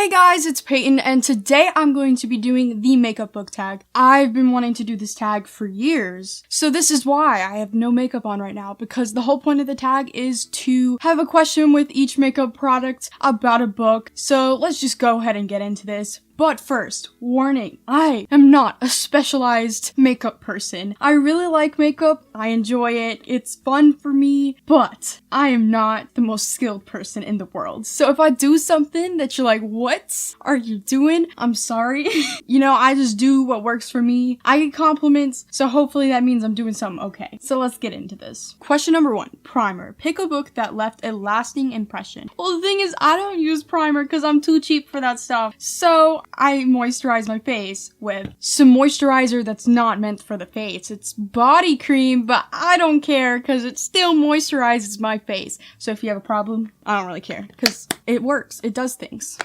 Hey guys, it's Peyton, and today I'm going to be doing the makeup book tag. I've been wanting to do this tag for years, so this is why I have no makeup on right now, because the whole point of the tag is to have a question with each makeup product about a book. So let's just go ahead and get into this. But first, warning, I am not a specialized makeup person. I really like makeup, I enjoy it, it's fun for me, but I am not the most skilled person in the world. So if I do something that you're like, what are you doing? I'm sorry. You know, I just do what works for me. I get compliments, so hopefully that means I'm doing something okay. So let's get into this. Question number 1, primer. Pick a book that left a lasting impression. Well, the thing is, I don't use primer because I'm too cheap for that stuff. So I moisturize my face with some moisturizer that's not meant for the face. It's body cream, but I don't care because it still moisturizes my face. So if you have a problem, I don't really care because it works. It does things.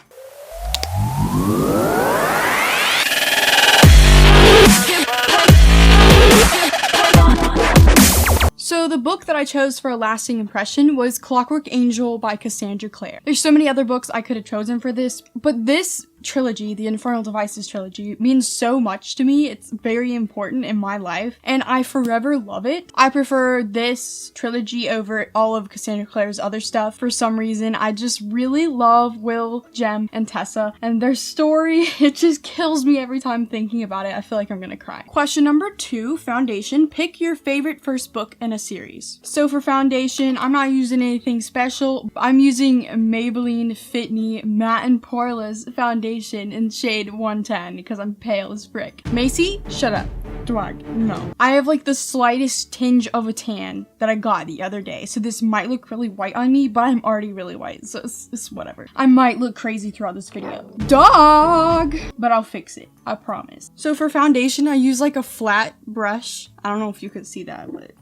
So the book that I chose for a lasting impression was Clockwork Angel by Cassandra Clare. There's so many other books I could have chosen for this, but this trilogy, the Infernal Devices trilogy, means so much to me. It's very important in my life, and I forever love it. I prefer this trilogy over all of Cassandra Clare's other stuff. For some reason, I just really love Will, Jem, and Tessa, and their story, it just kills me every time thinking about it. I feel like I'm gonna cry. Question number 2, foundation. Pick your favorite first book in a series. So for foundation, I'm not using anything special. I'm using Maybelline Fit Me Matte and Poreless foundation in shade 110 because I'm pale as frick. Macy, shut up. Drag. No. I have like the slightest tinge of a tan that I got the other day, so this might look really white on me, but I'm already really white, so it's whatever. I might look crazy throughout this video. Dog! But I'll fix it. I promise. So for foundation, I use like a flat brush. I don't know if you could see that, but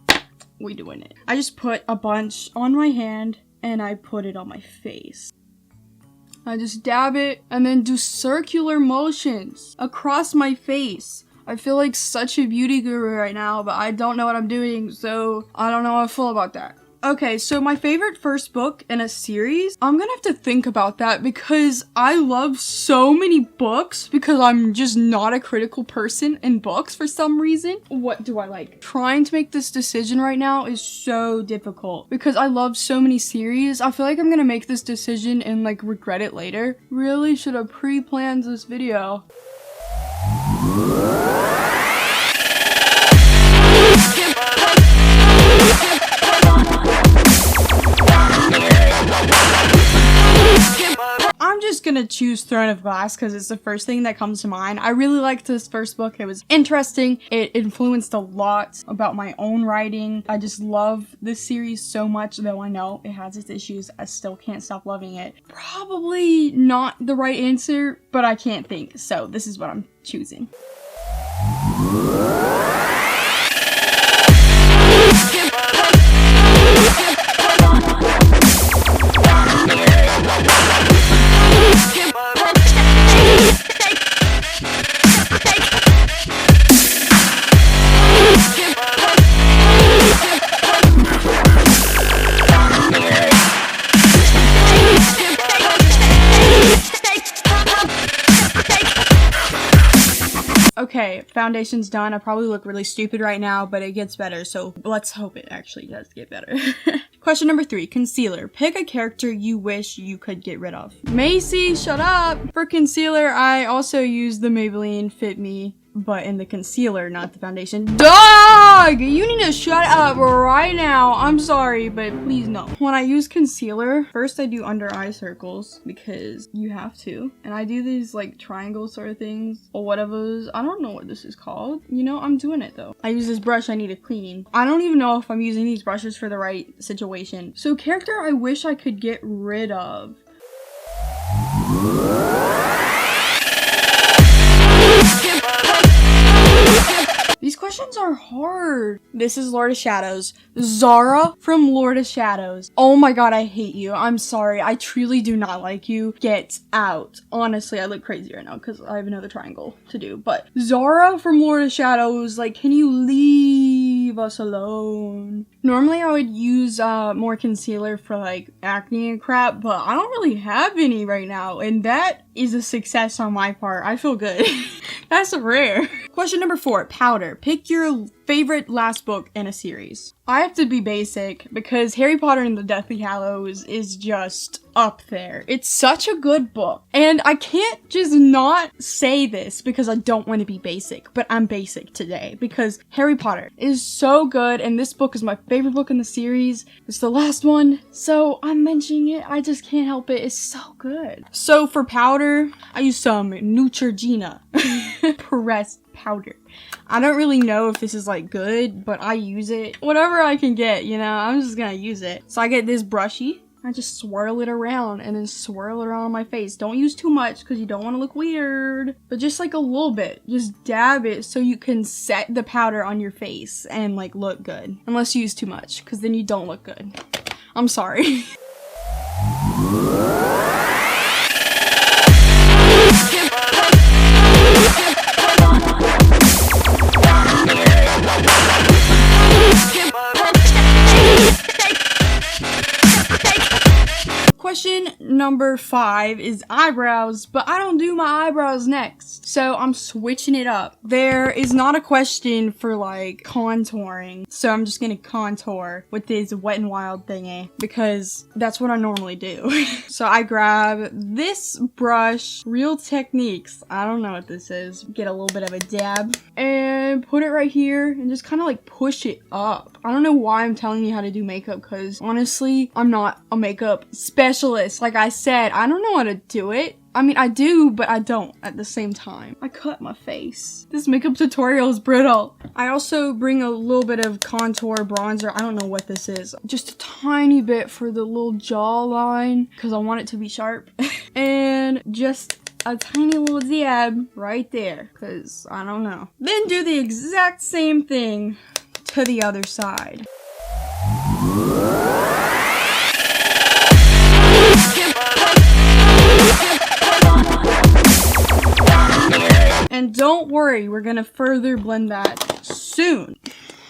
we doing it. I just put a bunch on my hand and I put it on my face. I just dab it and then do circular motions across my face. I feel like such a beauty guru right now, but I don't know what I'm doing, so I don't know how I feel about that. Okay, so my favorite first book in a series, I'm gonna have to think about that because I love so many books because I'm just not a critical person in books for some reason. What do I like? Trying to make this decision right now is so difficult because I love so many series. I feel like I'm gonna make this decision and like regret it later. Really should have pre-planned this video. I'm just gonna choose Throne of Glass because it's the first thing that comes to mind. I really liked this first book. It was interesting. It influenced a lot about my own writing. I just love this series so much, though I know it has its issues. I still can't stop loving it. Probably not the right answer, but I can't think, so this is what I'm choosing. Okay, foundation's done. I probably look really stupid right now, but it gets better, so let's hope it actually does get better. Question number 3, concealer. Pick a character you wish you could get rid of. Macy, shut up! For concealer, I also use the Maybelline Fit Me, but in the concealer, not the foundation. Dog! You need to shut up right now. I'm sorry, but please no. When I use concealer, first I do under eye circles because you have to. And I do these like triangle sort of things or whatever. I don't know what this is called. You know, I'm doing it though. I use this brush I need to clean. I don't even know if I'm using these brushes for the right situation. So character I wish I could get rid of. These questions are hard. This is Lord of Shadows. Zara from Lord of Shadows. Oh my god, I hate you. I'm sorry. I truly do not like you. Get out. Honestly, I look crazy right now because I have another triangle to do. But Zara from Lord of Shadows, like, can you leave us alone? Normally, I would use more concealer for like acne and crap, but I don't really have any right now. And that is a success on my part. I feel good. That's rare. Question number 4, powder. Pick your favorite last book in a series. I have to be basic because Harry Potter and the Deathly Hallows is just up there. It's such a good book. And I can't just not say this because I don't want to be basic, but I'm basic today because Harry Potter is so good and this book is my favorite book in the series. It's the last one, so I'm mentioning it. I just can't help it. It's so good. So for powder, I use some Neutrogena pressed powder. I don't really know if this is like good, but I use it. Whatever I can get, you know, I'm just gonna use it. So I get this brushy. I just swirl it around and then swirl it around my face. Don't use too much because you don't want to look weird, but just like a little bit. Just dab it so you can set the powder on your face and like look good. Unless you use too much because then you don't look good. I'm sorry. Question number 5 is eyebrows, but I don't do my eyebrows next, so I'm switching it up. There is not a question for like contouring, so I'm just gonna contour with this Wet n Wild thingy because that's what I normally do. So I grab this brush, Real Techniques, I don't know what this is, get a little bit of a dab, and put it right here and just kind of like push it up. I don't know why I'm telling you how to do makeup because honestly, I'm not a makeup specialist. Like I said, I don't know how to do it. I mean, I do, but I don't at the same time. I cut my face. This makeup tutorial is brittle. I also bring a little bit of contour bronzer. I don't know what this is. Just a tiny bit for the little jawline because I want it to be sharp. And just a tiny little dab right there because I don't know. Then do the exact same thing to the other side. And don't worry, we're gonna further blend that soon.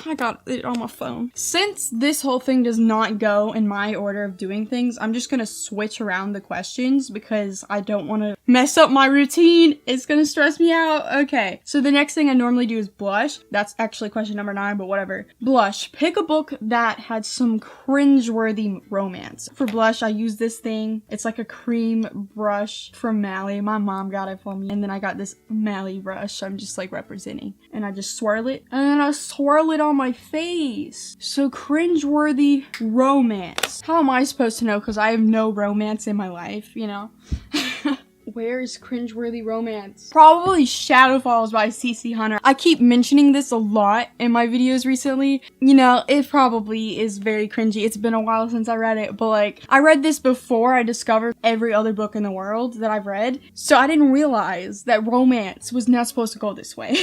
I got it on my phone. Since this whole thing does not go in my order of doing things, I'm just gonna switch around the questions because I don't want to mess up my routine. It's gonna stress me out. Okay, so the next thing I normally do is blush. That's actually question number 9, but whatever. Blush. Pick a book that had some cringeworthy romance. For blush, I use this thing. It's like a cream brush from Mally. My mom got it for me. And then I got this Mally brush I'm just like representing. And I just swirl it. And then I swirl it on my face. So cringeworthy romance. How am I supposed to know? Because I have no romance in my life, you know? Where is cringeworthy romance? Probably Shadow Falls by CC Hunter. I keep mentioning this a lot in my videos recently. You know, it probably is very cringy. It's been a while since I read it, but like, I read this before I discovered every other book in the world that I've read. So I didn't realize that romance was not supposed to go this way.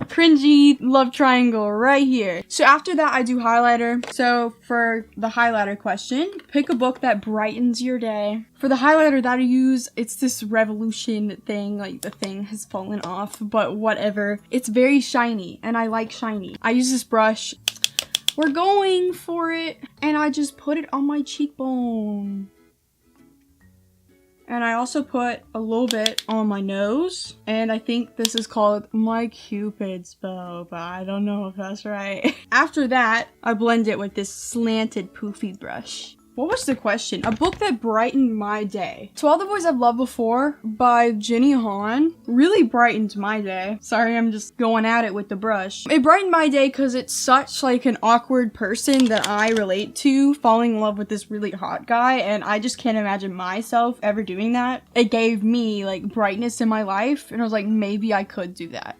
Cringy love triangle right here. So after that, I do highlighter. So for the highlighter question, pick a book that brightens your day. For the highlighter that I use, it's this Revolution thing, like the thing has fallen off, but whatever. It's very shiny, and I like shiny. I use this brush. We're going for it, and I just put it on my cheekbone. And I also put a little bit on my nose, and I think this is called my Cupid's bow, but I don't know if that's right. After that, I blend it with this slanted poofy brush. What was the question? A book that brightened my day. To All the Boys I've Loved Before by Jenny Han really brightened my day. Sorry, I'm just going at it with the brush. It brightened my day because it's such like an awkward person that I relate to, falling in love with this really hot guy, and I just can't imagine myself ever doing that. It gave me like brightness in my life, and I was like, maybe I could do that.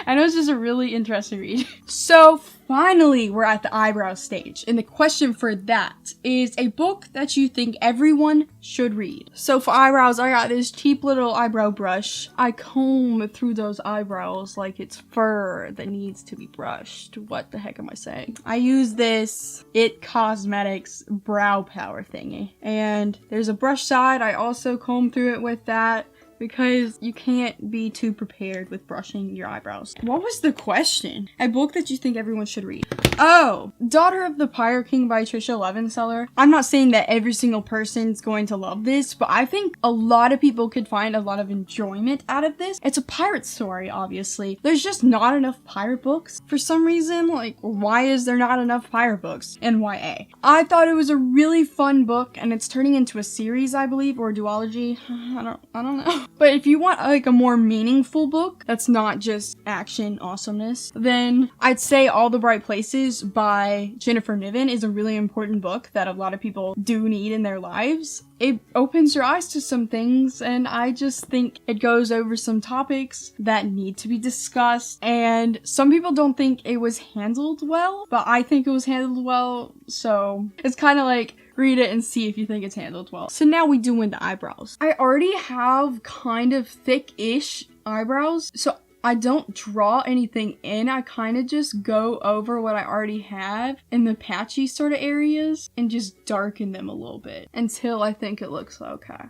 And it was just a really interesting read. So finally, we're at the eyebrow stage. And the question for that is a book that you think everyone should read. So for eyebrows, I got this cheap little eyebrow brush. I comb through those eyebrows like it's fur that needs to be brushed. What the heck am I saying? I use this It Cosmetics brow power thingy. And there's a brush side. I also comb through it with that. because you can't be too prepared with brushing your eyebrows. What was the question? A book that you think everyone should read. Oh, Daughter of the Pirate King by Trisha Levenseller. I'm not saying that every single person's going to love this, but I think a lot of people could find a lot of enjoyment out of this. It's a pirate story, obviously. There's just not enough pirate books for some reason. Like, why is there not enough pirate books in YA? I thought it was a really fun book, and it's turning into a series, I believe, or a duology. I don't know. But if you want like a more meaningful book that's not just action awesomeness, then I'd say All the Bright Places by Jennifer Niven is a really important book that a lot of people do need in their lives. It opens your eyes to some things, and I just think it goes over some topics that need to be discussed, and some people don't think it was handled well, but I think it was handled well, so it's kind of like read it and see if you think it's handled well. So now we do in the eyebrows. I already have kind of thick-ish eyebrows, so I don't draw anything in. I kind of just go over what I already have in the patchy sort of areas and just darken them a little bit until I think it looks okay.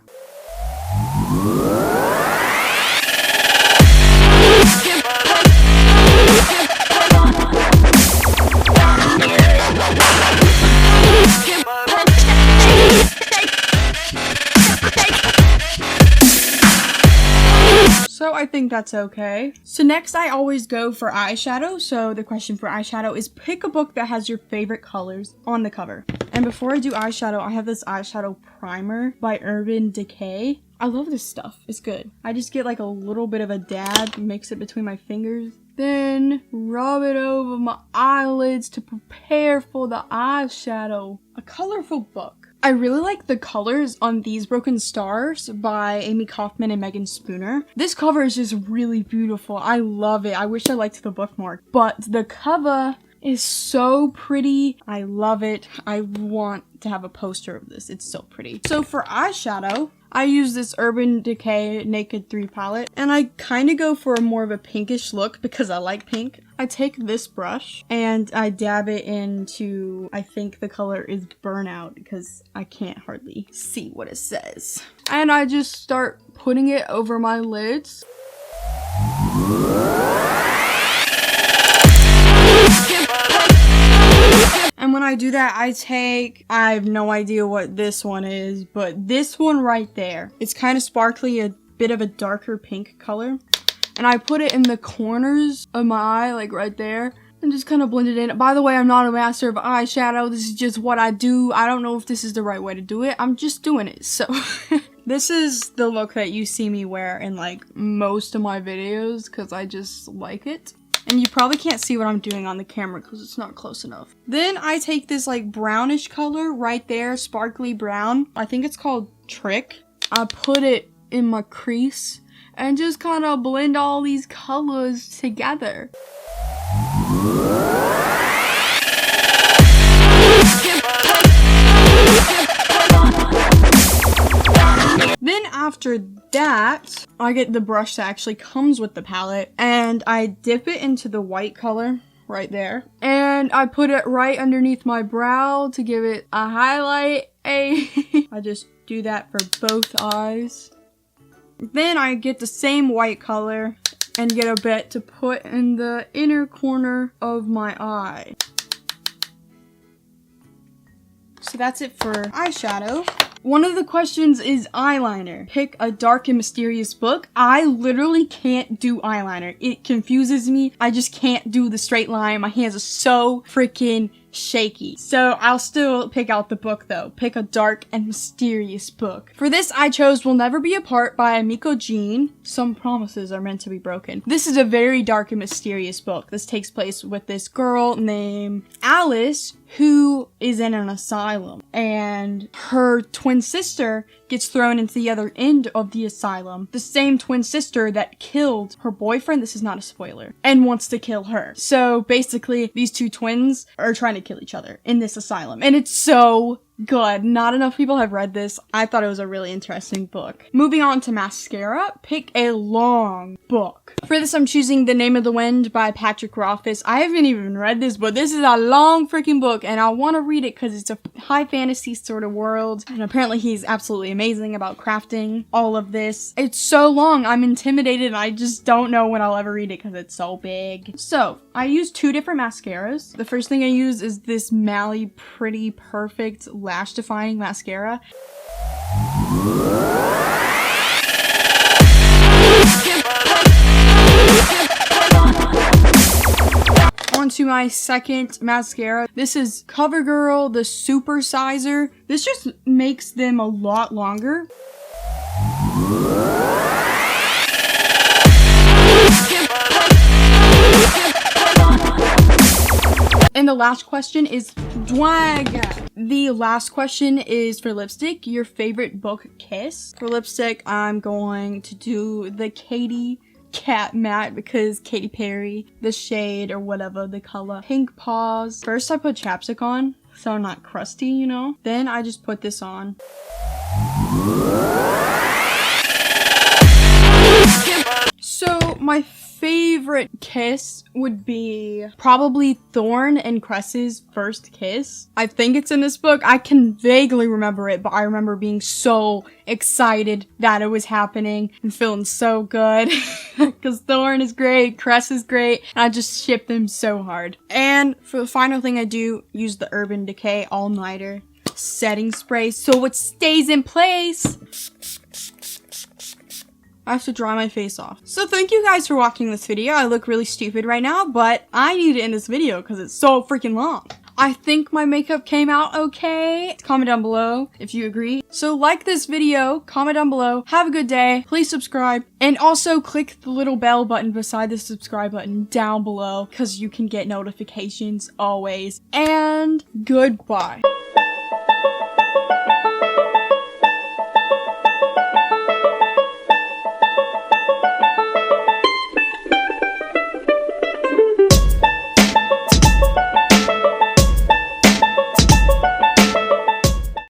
So I think that's okay. So next I always go for eyeshadow. So the question for eyeshadow is pick a book that has your favorite colors on the cover. And before I do eyeshadow, I have this eyeshadow primer by Urban Decay. I love this stuff. It's good. I just get like a little bit of a dab, mix it between my fingers, then rub it over my eyelids to prepare for the eyeshadow. A colorful book. I really like the colors on These Broken Stars by Amy Kaufman and Megan Spooner. This cover is just really beautiful. I love it. I wish I liked the book more, but the cover is so pretty. I love it. I want to have a poster of this. It's so pretty. So for eyeshadow, I use this Urban Decay Naked 3 palette, and I kind of go for a more of a pinkish look because I like pink. I take this brush and I dab it into, I think the color is Burnout because I can't hardly see what it says. And I just start putting it over my lids. And when I do that, I have no idea what this one is, but this one right there, it's kind of sparkly, a bit of a darker pink color. And I put it in the corners of my eye, like right there, and just kind of blend it in. By the way, I'm not a master of eyeshadow. This is just what I do. I don't know if this is the right way to do it. I'm just doing it. So this is the look that you see me wear in like most of my videos because I just like it. And you probably can't see what I'm doing on the camera because it's not close enough. Then I take this like brownish color right there, sparkly brown. I think it's called Trick. I put it in my crease and just kind of blend all these colors together. Then after that, I get the brush that actually comes with the palette and I dip it into the white color right there. And I put it right underneath my brow to give it a highlight. I just do that for both eyes. Then I get the same white color and get a bit to put in the inner corner of my eye. So that's it for eyeshadow. One of the questions is eyeliner. Pick a dark and mysterious book. I literally can't do eyeliner. It confuses me. I just can't do the straight line. My hands are so freaking shaky. So I'll still pick out the book though. Pick a dark and mysterious book. For this, I chose We'll Never Be Apart by Miko Jean. Some promises are meant to be broken. This is a very dark and mysterious book. This takes place with this girl named Alice who is in an asylum, and her twin sister gets thrown into the other end of the asylum. The same twin sister that killed her boyfriend, this is not a spoiler, and wants to kill her. So basically, these two twins are trying to kill each other in this asylum, and it's so good. Not enough people have read this. I thought it was a really interesting book. Moving on to mascara, pick a long book. For this, I'm choosing The Name of the Wind by Patrick Rothfuss. I haven't even read this, but this is a long freaking book, and I want to read it because it's a high fantasy sort of world, and apparently he's absolutely amazing about crafting all of this. It's so long, I'm intimidated, and I just don't know when I'll ever read it because it's so big. So, I use 2 different mascaras. The first thing I use is this Mally Pretty Perfect Lash Defining Mascara. Onto my second mascara. This is CoverGirl, the Super Sizer. This just makes them a lot longer. And the last question is Dwag. The last question is for lipstick. Your favorite book kiss. For lipstick, I'm going to do the Katy Cat Matte because Katy Perry, the shade or whatever, the color. Pink Paws. First I put chapstick on so I'm not crusty, you know. Then I just put this on. So my favorite kiss would be probably Thorn and Cress's first kiss. I think it's in this book. I can vaguely remember it, but I remember being so excited that it was happening and feeling so good because Thorn is great, Cress is great, and I just ship them so hard. And for the final thing I do, use the Urban Decay All-Nighter setting spray so it stays in place. I have to dry my face off. So thank you guys for watching this video. I look really stupid right now, but I need to end this video because it's so freaking long. I think my makeup came out okay. Comment down below if you agree. So like this video, comment down below, have a good day, please subscribe, and also click the little bell button beside the subscribe button down below because you can get notifications always. And goodbye.